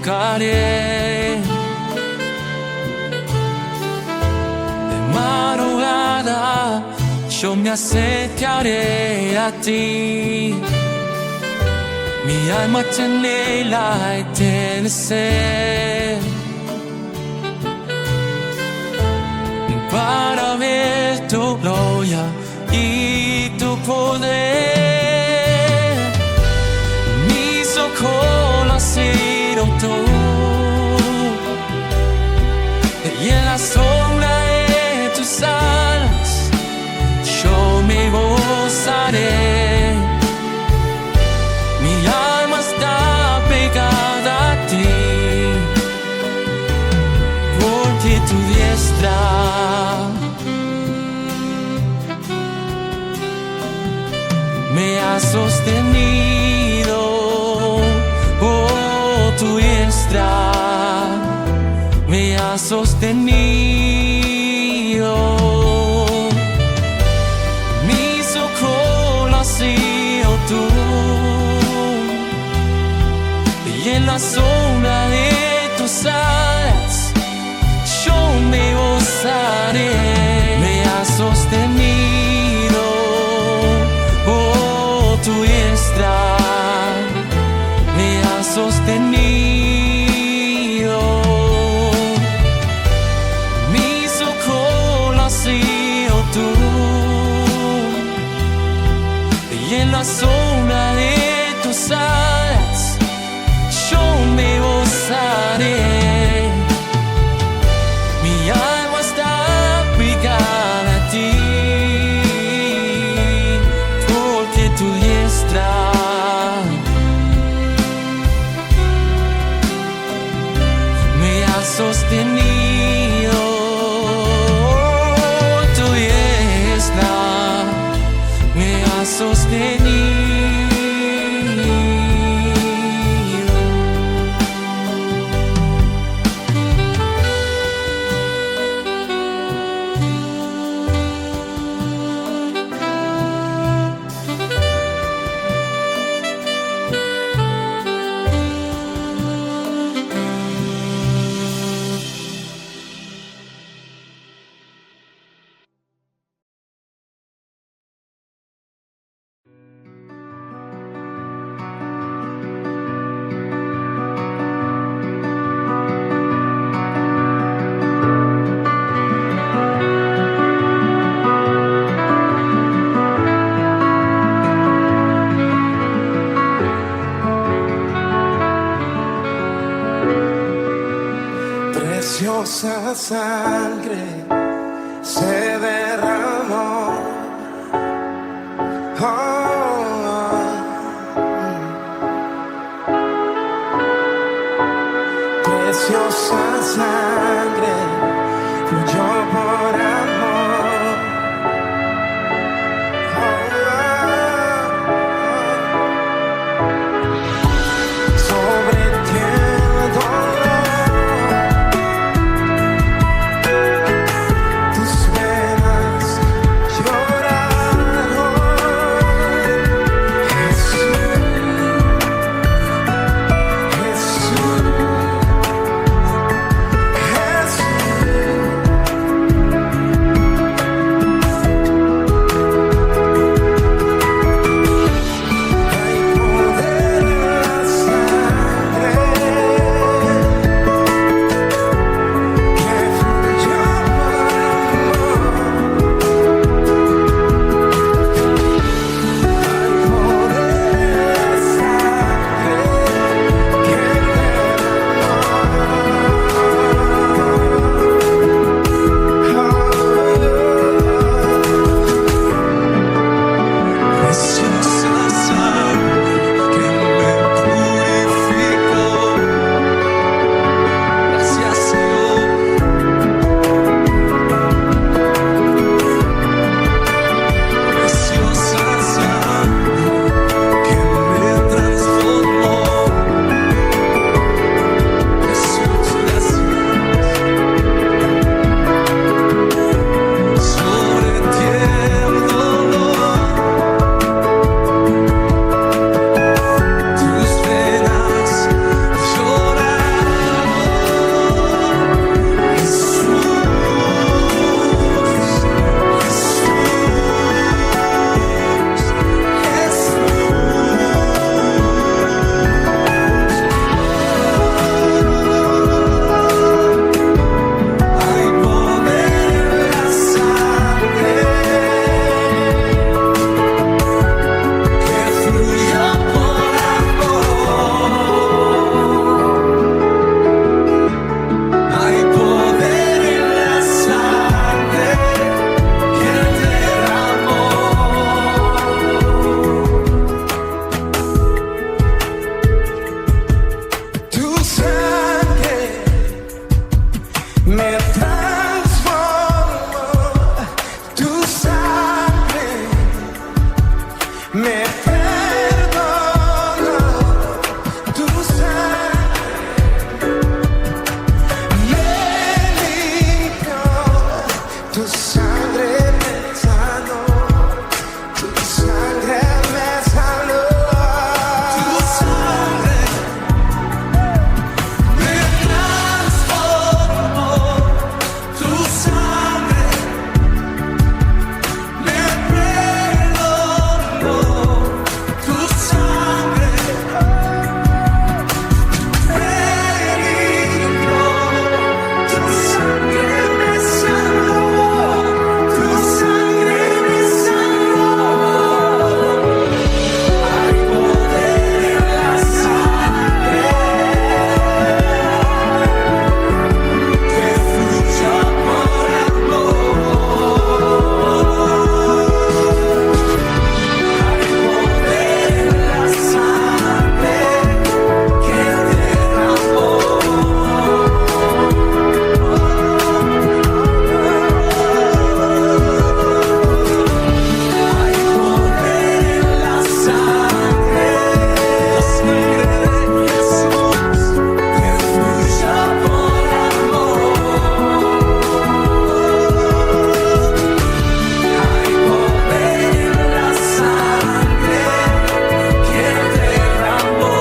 buscaré. De madrugada yo me acercaré a ti. Mi alma te anhela y tiene sed para ver tu gloria y tu poder. Mis ojos han sido tú, y en la sombra de tus alas yo me gozaré. Mi alma está pegada a ti, porque tu diestra me ha sostenido. Oh, tu diestra me ha sostenido. Mis ojos han sido tú, y en la sombra de tus alas yo me gozaré. Me ha sostenido, oh, tu diestra me ha sostenido. Mis ojos han sido tú, y en la sombra de tus alas yo me gozaré. Mi alma está pegada a ti, porque tu diestra me ha sostenido. Tu diestra me ha sostenido. Preciosa sangre se derramó. Oh, preciosa sangre fluyó por amor. Sobre ti el dolor, me transformó tu sangre, me perdonó tu sangre, me limpió, tu sangre me sanó, tu sangre me sanó. Tu sangre me transformó, tu sangre me perdonó, tu sangre me limpió, tu sangre me sanó, tu sangre me sanó. Hay poder en la sangre que fluye por amor. Hay poder en la sangre que derramó. Hay poder en la sangre de Jesús que fluye por amor. Hay poder en la sangre que derramó.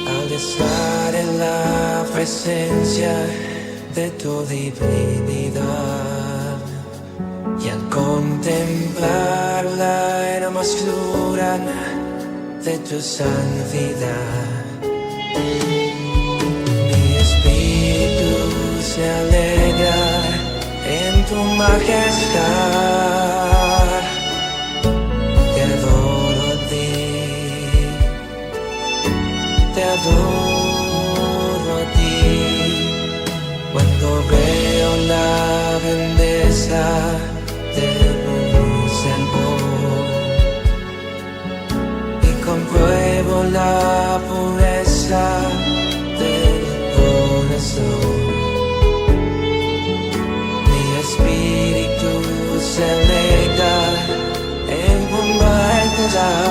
Al estar en la presencia de tu divinidad y al contemplar la hermosura de tu santidad, mi espíritu se alegra en tu majestad. Te adoro a ti, te adoro a ti. Cuando veo la grandeza de tu sermón y compruebo la pureza del corazón, mi espíritu se alegra en tu majestad.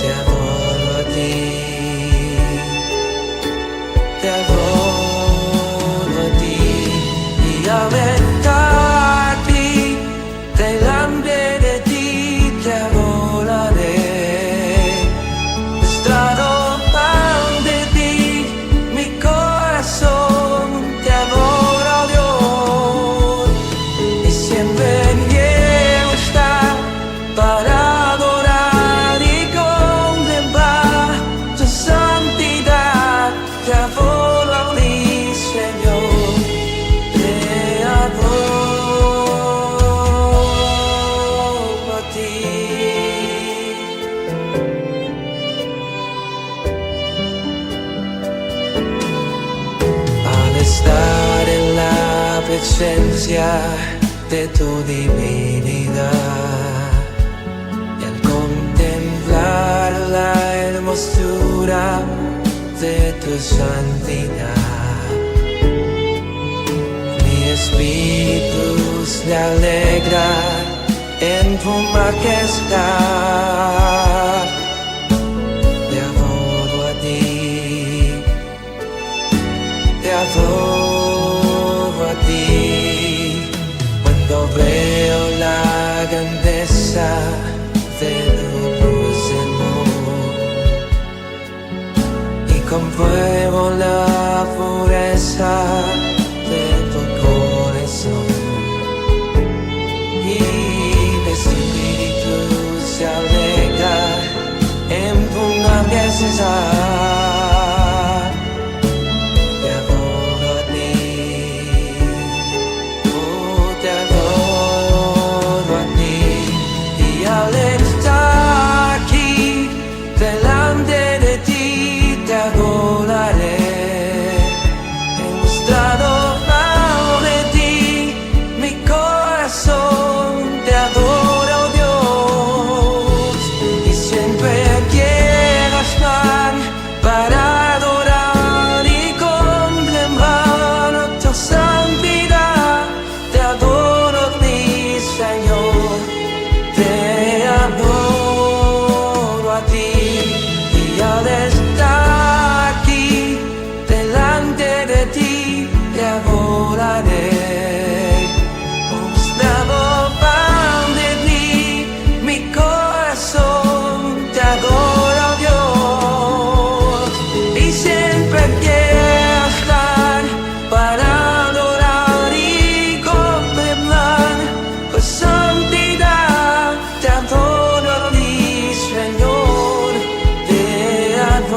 Te adoro a ti, te adoro a ti, y al estar aquí delante de ti te adoraré. Estrado ante ti mi corazón, te adora Dios, y siempre quiero estar para adorar y contemplar tu santidad. Te adoro a ti, Señor, te adoro a ti. Al estar en la presencia de tu divinidad y al contemplar la hermosura de tu santidad, mi espíritu se alegra en tu majestad. Te adoro a ti, te adoro a ti. Cuando veo la grandeza de tu sermón y compruebo la pureza de tu corazón, estar. Te adoro a ti, oh, te adoro a ti. Y al estar aquí delante de ti, te adoraré. He mostrado algo de ti, mi corazón te adora, oh Dios. Y siempre quiero estar para adorar y contemplar tu santidad. Te adoro a ti, Señor, te adoro a ti. Y al estar aquí delante de ti, te adoraré. Mostrado pan de ti, mi corazón te adora, oh Dios. Y siempre quiero estar para adorar y contemplar tu santidad. Te adoro a ti, Señor, te adoro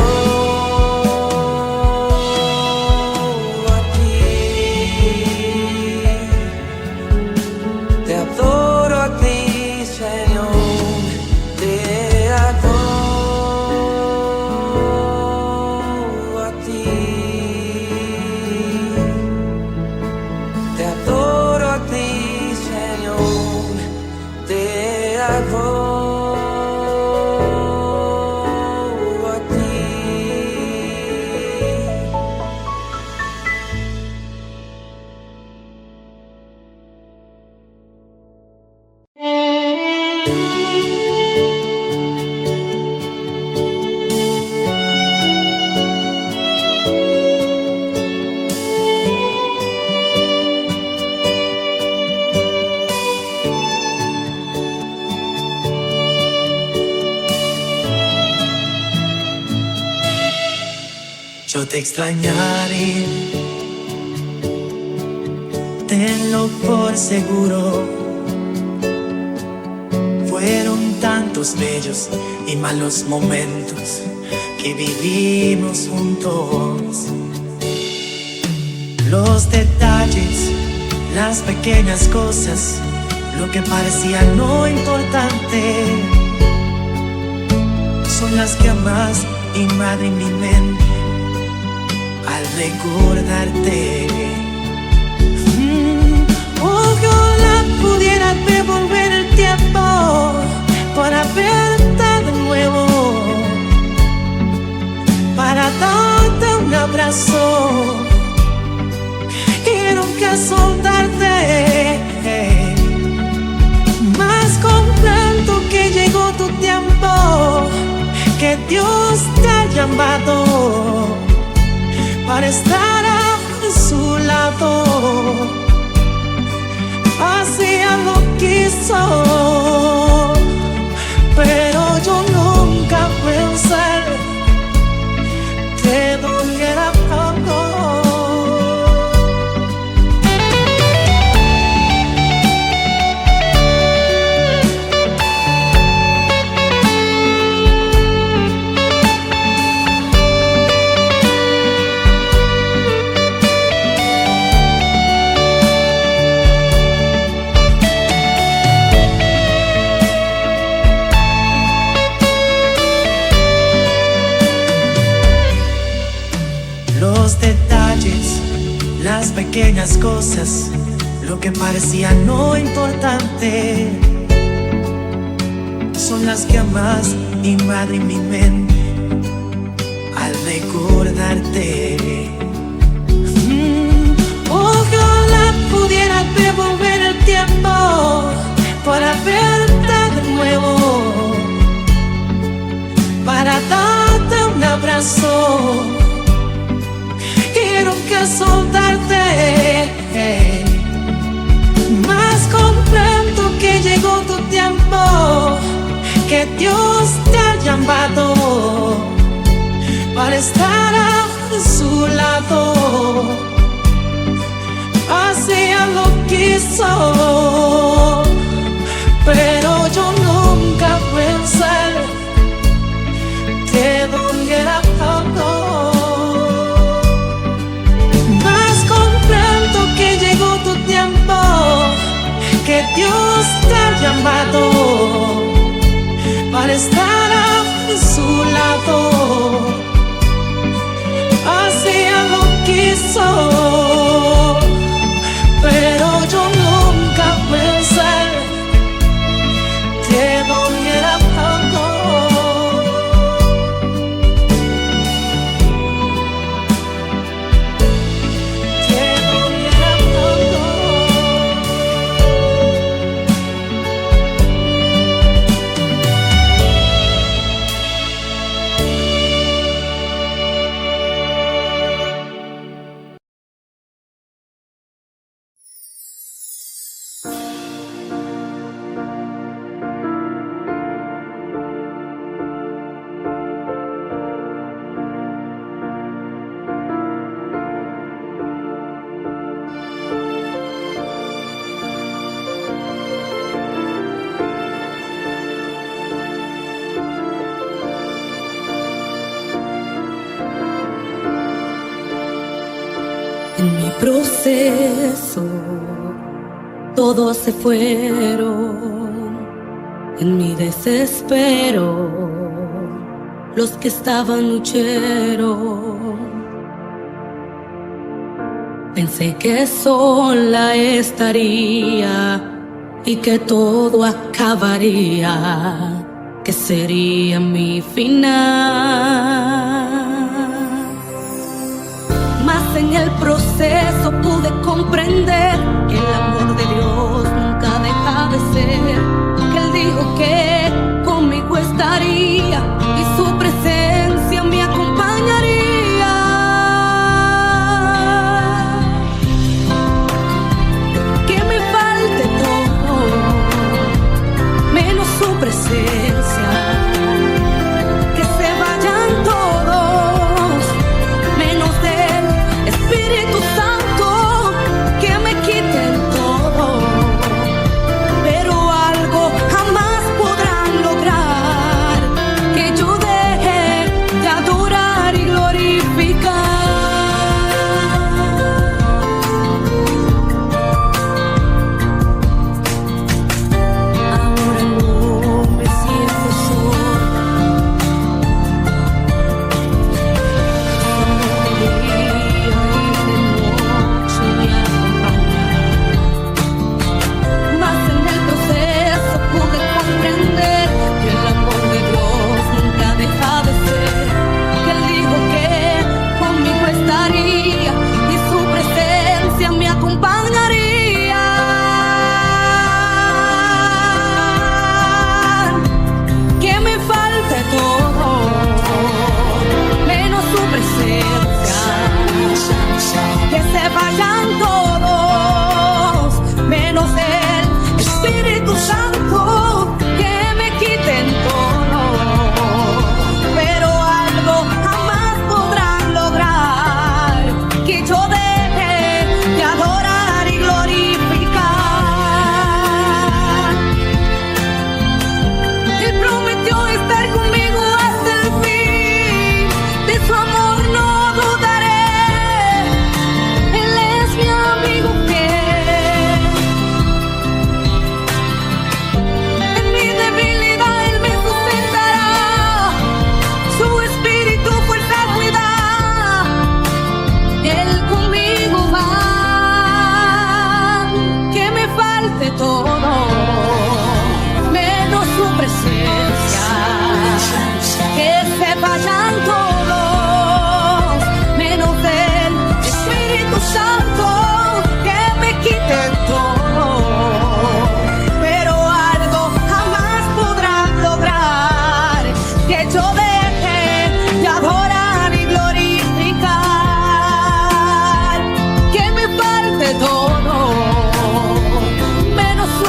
a ti. Te adoro a ti, Señor, te adoro a ti. Te adoro a ti, Señor, te adoro a ti. Yo te extrañaré, tenlo por seguro. Fueron tantos bellos y malos momentos que vivimos juntos. Los detalles, las pequeñas cosas, lo que parecía no importante, son las que más invaden mi mente al recordarte. Ojalá pudiera devolver el tiempo para verte de nuevo, para darte un abrazo y nunca soltarte. Más comprendo que llegó tu tiempo, que Dios te ha llamado para estar a su lado. Así lo quiso, pero yo nunca pensé que doliera tanto. Los detalles, las pequeñas cosas, lo que parecía no importante, son las que más invaden mi mente al recordarte. Ojalá pudiera devolver el tiempo para verte de nuevo, para darte un abrazo y nunca soltarte. Más comprendo que llegó tu tiempo, que Dios te ha llamado para estar a su lado. Así lo quiso, pero yo nunca pensé que doliera que Dios te ha llamado para estar a su lado. Así Él lo quiso, pero yo nunca pensé que doliera tanto. En mi proceso todos se fueron, en mi desespero los que estaban lucheros. Pensé que sola estaría y que todo acabaría, que sería mi final. Mas en el proceso pude comprender que el amor de Dios nunca deja de ser, que Él dijo que conmigo estaría y su presencia me acompañaría. Que me falte todo, menos su presencia, que se vayan todos, menos del Espíritu Santo, que me quiten todo, pero algo jamás podrán lograr, que yo deje de adorar y glorificar. Ahora no me siento sola, mas en el proceso pude comprender que el amor de Dios nunca deja de ser, que Él dijo que conmigo estaría y su presencia me acompañaría. Que me falte todo, menos su presencia, que se vayan todos, menos el Espíritu Santo, que me quiten todo, pero algo jamás podrán lograr, que yo deje de adorar y glorificar. Él prometió estar conmigo hasta el fin, de su amor no dudaré. Él es mi amigo fiel, en mi debilidad Él me sustentará, su espíritu fuerza cuida, Él conmigo va. Que me falte todo, menos su presencia, que se vayan todos, menos el Espíritu Santo, que me quiten todo, pero algo jamás podrán lograr, que yo deje de adorar y glorificar. Que me falte todo, menos su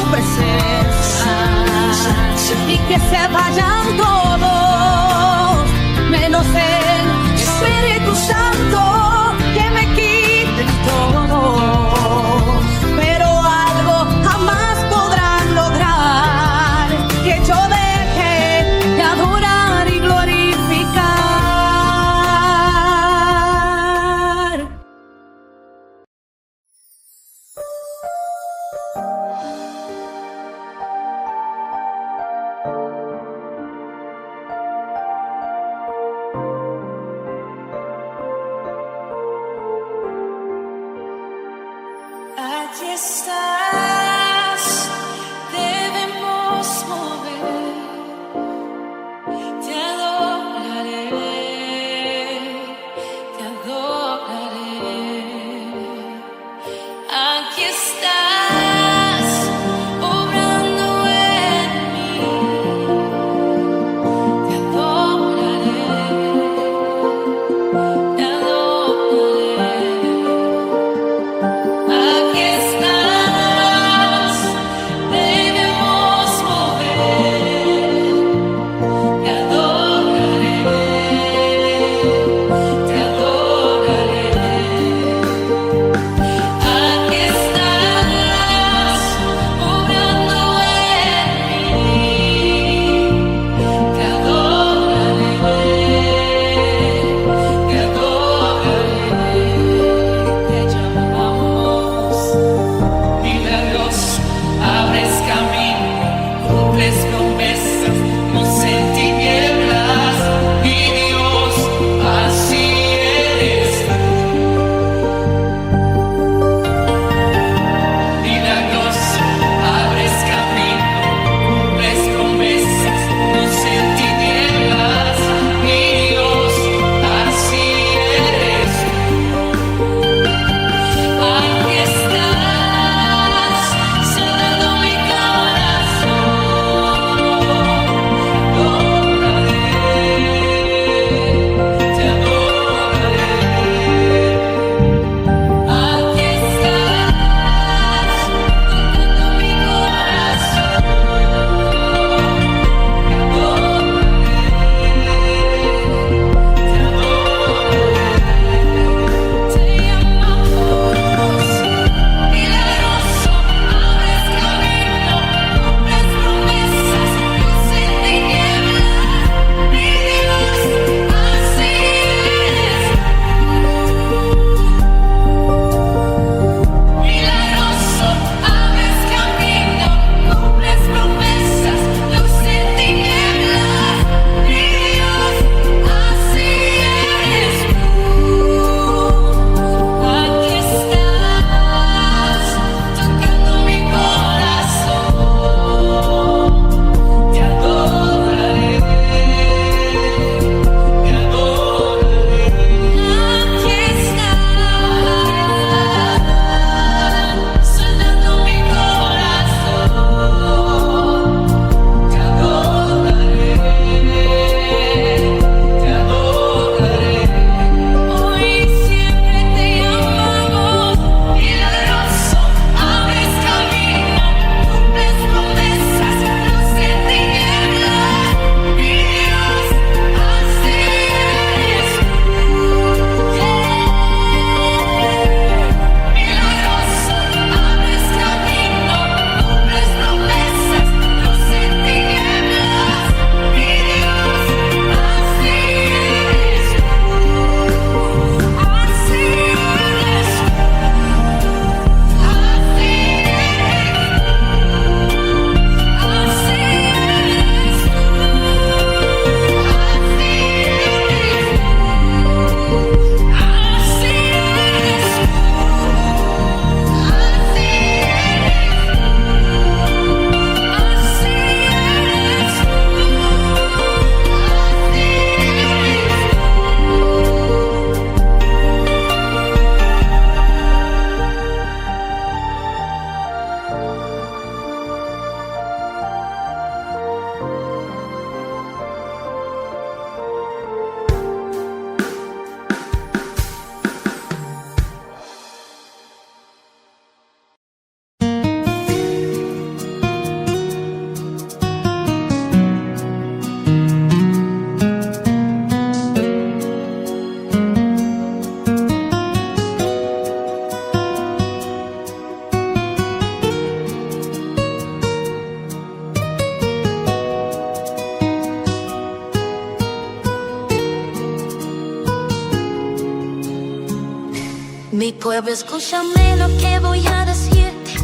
Pero escúchame lo que voy a decirte.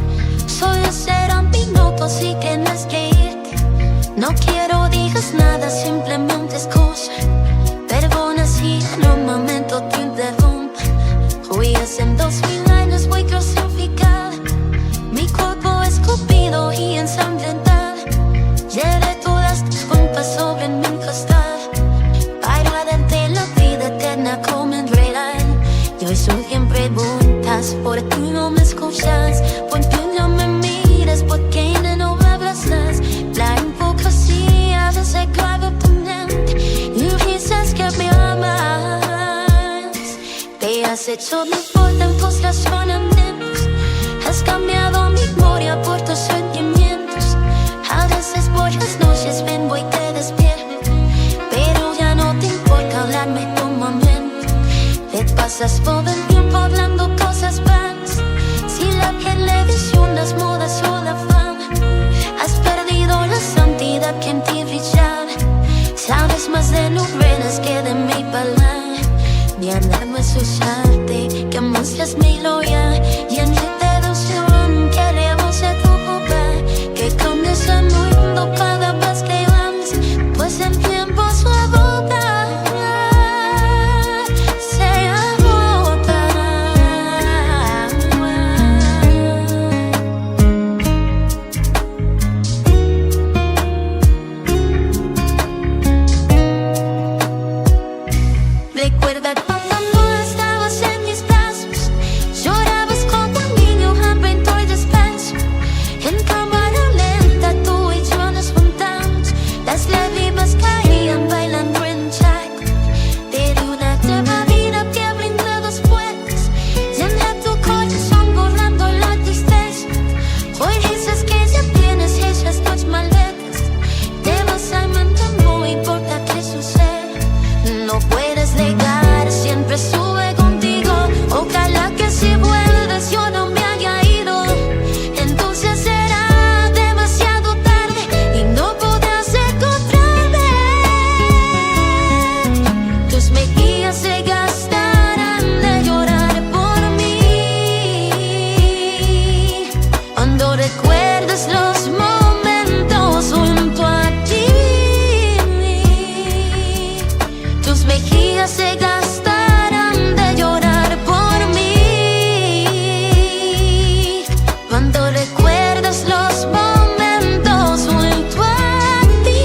Solo serán minutos y tienes que irte. No quiero digas nada, simplemente escucha. Perdona si en un momento te interrumpa. Hoy hacen 2000 años voy crucificada. Mi cuerpo escupido y ensangrentado. Llevé todas tus culpas sobre mi costal. Para darte la vida eterna como en real. Y hoy surgen preguntas, ¿por qué no me escuchas? ¿Por qué no me miras? ¿Por qué no me abrazas? La hipocresía se clava tu mente y dices que me amas. Te has hecho de importa en tus razonamientos. Has cambiado mi memoria por tus sentimientos. A veces por las noches vengo y te despierto, pero ya no te importa hablarme un momento. Te pasas todo el tiempo hablando cosas vanas. Si la televisión, las modas o la fama, has perdido la santidad que en ti brillaba. Sabes más de novelas que de mi palabra. Ni andarme a asustarte, que muestras mi loya. Y en retribución queremos a tu papá, que cambies el mundo cada vez que vamos, pues el tiempo se agota. Recuerda cuando estabas en mis brazos, llorabas como un niño hambriento y despenso. En cámara lenta tú y yo nos juntamos. Las lágrimas caían bailando en un charco. Te di una nueva vida que brindé dos puertas. Llené tu corazón borrando la tristeza. Hoy dices que ya tienes hechas tus maletas. Te vas a inventar, no importa qué suceda. No puedes negar, siempre estuve contigo. Ojalá que si vuelves yo no me haya ido. Entonces será demasiado tarde y no podrás encontrarme. Tus mejillas se gastarán de llorar por mí. Cuando recuerdes los momentos junto a ti, tus mejillas se gastarán de llorar por mí. Cuando recuerdes los momentos junto a ti.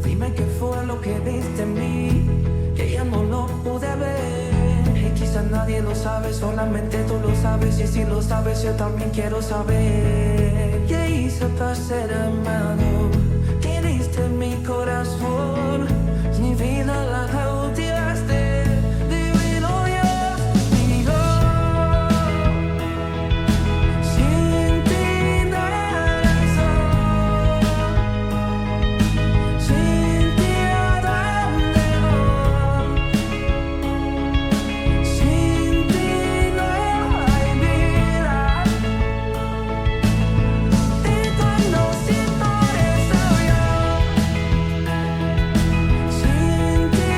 Dime qué fue lo que viste en mí, que ya no lo pude ver. Y quizás nadie lo sabe, solamente tú lo sabes. Y si lo sabes, yo también quiero saber. ¿Qué hice para ser amado? ¿Qué diste en mi corazón? Mi vida la cautivaste. Divino Dios mío, sin ti nada soy. Sin ti a dónde voy. Sin ti no hay vida. Te conocí por eso yo. Sin ti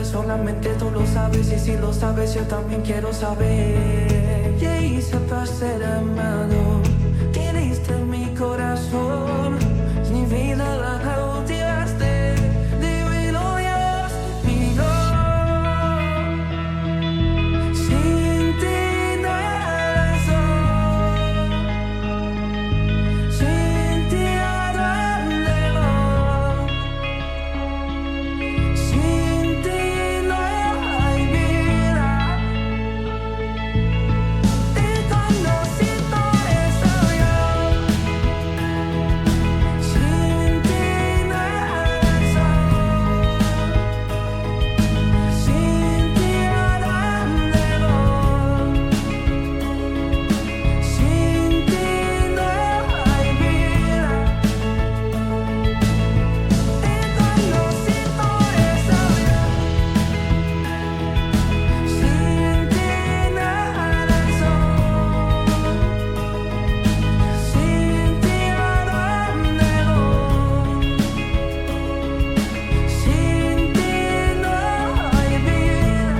sabes, solamente tú lo sabes. Y si lo sabes, yo también quiero saber. ¿Qué hice para ser amado? ¿Qué diste en mi corazón? Mi vida la cautivaste. Divino Dios mío. Sin ti no hay razón. Sin ti a dónde voy. Sin ti no hay vida. Te conocí por eso yo. Sin ti no hay razón. Sin ti a dónde voy. Sin ti no hay vida. Te conocí por eso yo. Sin ti no hay razón. Sin ti a dónde voy. Sin ti no hay vida.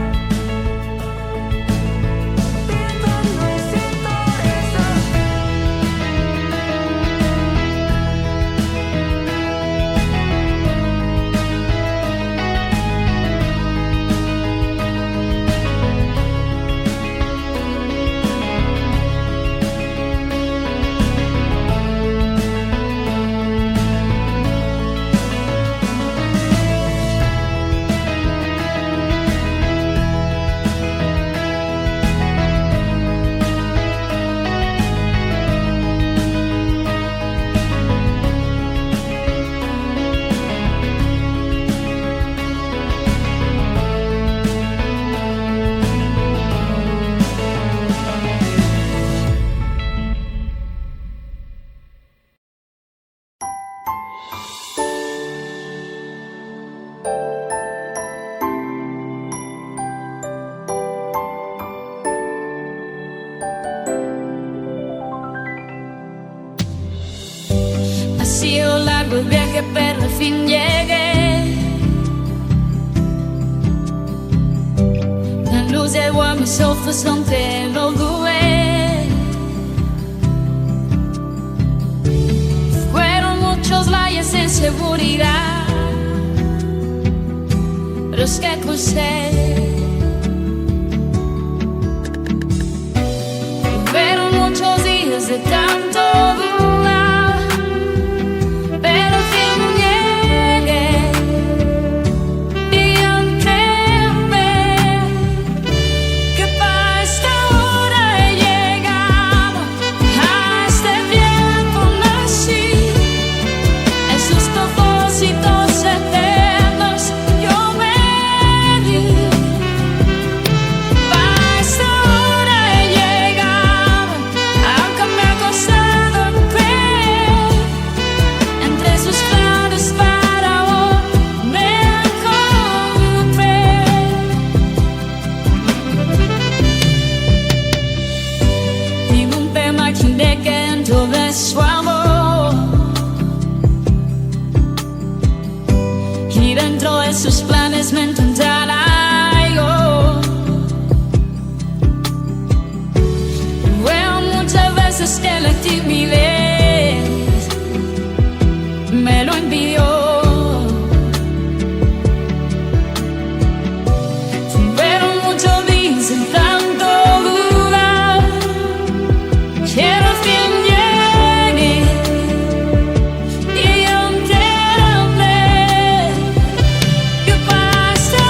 Te conocí por eso. Ha sido largo el viaje, pero al fin llegué. La luz llegó a mis ojos, aunque lo dudé. Fueron muchos valles en seguridad, pero es que crucé. Fueron muchos días de tanto dudar, pero al fin llegué. Y entendí que para esta hora he llegado. A este tiempo nací, en sus propósitos eternos yo me di. Para esta hora he llegado, aunque me ha costado creer. Entre sus planes para hoy me encontré. Y nunca imaginé que dentro de su amor y dentro de sus planes me encontrará yo. Veo muchas veces que la timidez me lo impidió. Fueron muchos días en tanto dudar, pero al fin llegué. Y entendí que para esta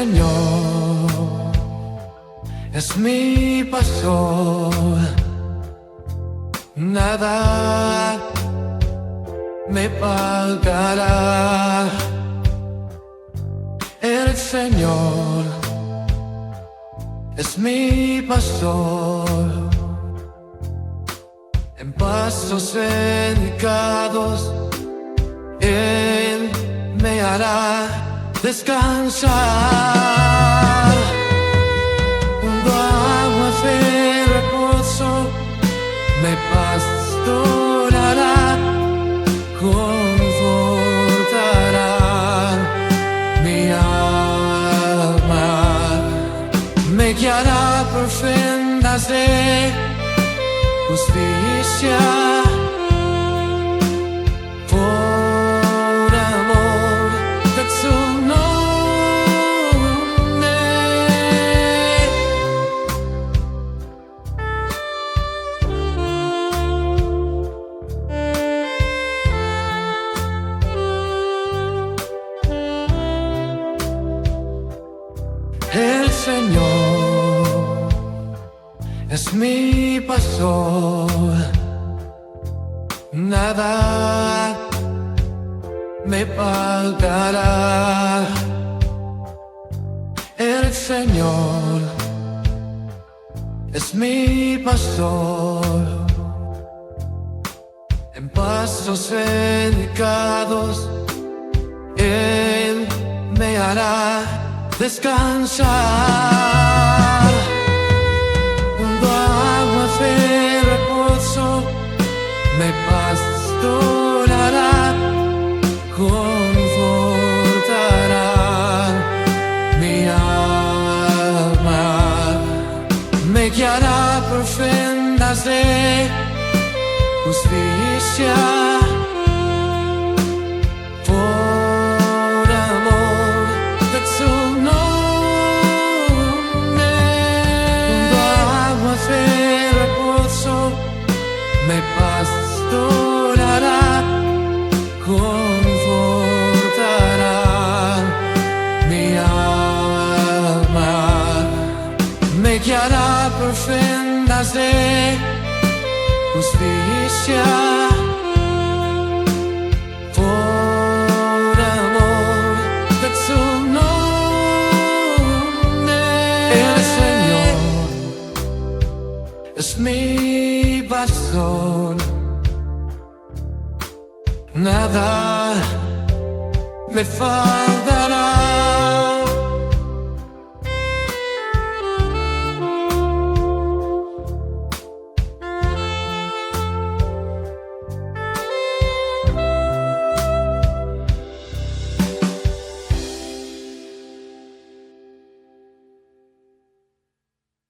Señor es mi pastor, nada me faltará. El Señor es mi pastor, en pastos indicados Él me hará descansar. Junto a aguas de reposo me pastorará, confortará mi alma, me guiará por sendas de justicia. Por amor de su nombre, el Señor es mi pastor, nada me faltará. El Señor es mi pastor, en pastos indicados Él me hará descansar. Junto a aguas de reposo me pastorará, confortará mi alma, me guiará por sendas de justicia. Por amor de su nombre, junto a aguas de reposo me pastorará, confortará mi alma, me guiará por sendas de justicia. Por amor de su nombre, el Señor es mi pastor, nada me falta.